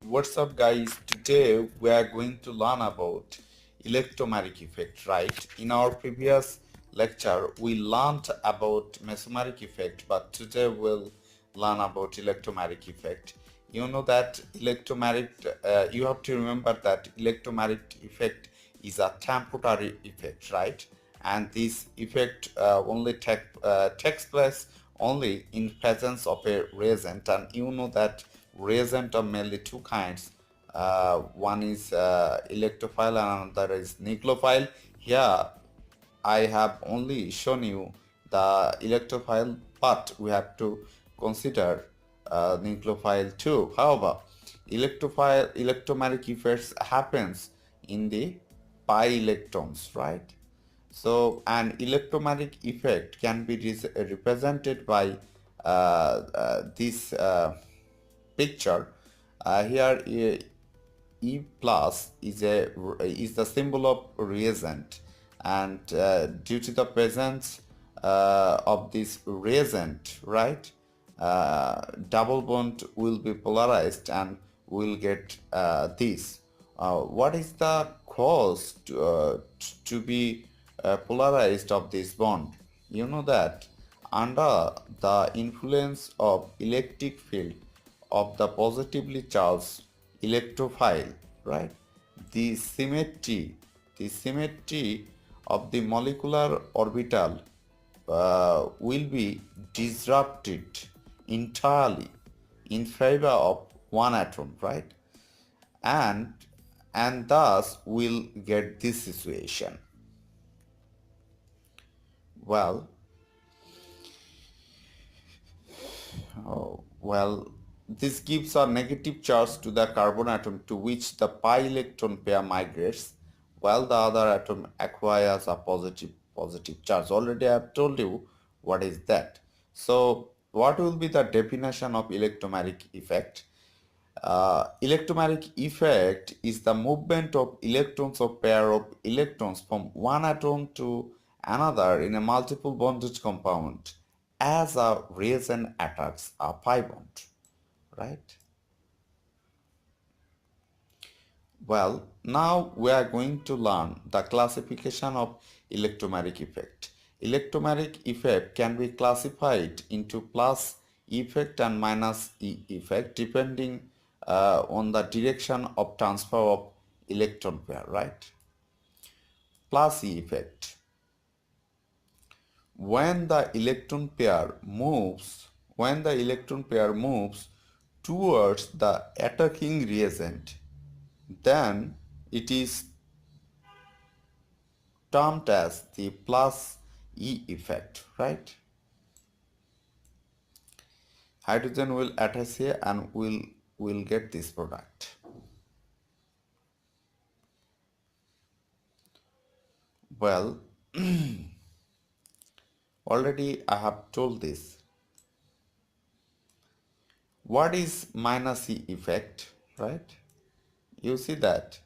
What's up guys? Today we are going to learn about electromeric effect, right? In our previous lecture we learned about mesomeric effect, but today we'll learn about electromeric effect. You know that electromeric, you have to remember that electromeric effect is a temporary effect, right? And this effect only takes place only in presence of a reagent, and you know that reagent are mainly two kinds. One is electrophile and another is nucleophile. Here I have only shown you the electrophile, but we have to consider nucleophile too. However, electromeric effects happens in the pi electrons, right? So an electromagnetic effect can be represented by this picture. Here E plus is the symbol of reagent, and due to the presence of this reagent, right, double bond will be polarized and we'll get this. What is the cause to be polarized of this bond? You know that under the influence of electric field of the positively charged electrophile, right, the symmetry of the molecular orbital will be disrupted entirely in favor of one atom, right? and and thus we'll get this situation. Well, this gives a negative charge to the carbon atom to which the pi electron pair migrates, while the other atom acquires a positive charge. Already I have told you what is that. So what will be the definition of electromagnetic effect? Electromagnetic effect is the movement of electrons or pair of electrons from one atom to another in a multiple bonded compound as a reagent attacks a pi bond, right? Well, now we are going to learn the classification of electromagnetic effect. Electromagnetic effect can be classified into plus effect and minus E effect depending on the direction of transfer of electron pair, right? Plus E effect. When the electron pair moves towards the attacking reagent, then it is termed as the plus E effect, right? Hydrogen will attach here and will get this product. Well, already I have told this. What is minus E effect, right? You see that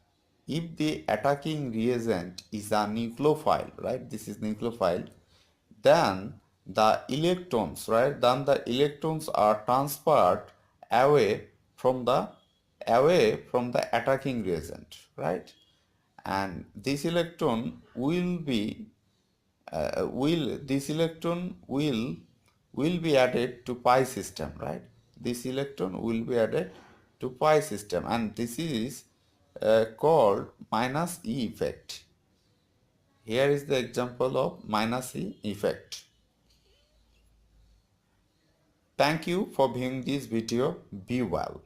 if the attacking reagent is a nucleophile, right? This is nucleophile, then the electrons, right? Then the electrons are transferred away from the attacking reagent, right? And this electron will be will be added to pi system, right? This electron will be added to pi system, and this is called minus E effect. Here is the example of minus E effect. Thank you for viewing this video. Be well.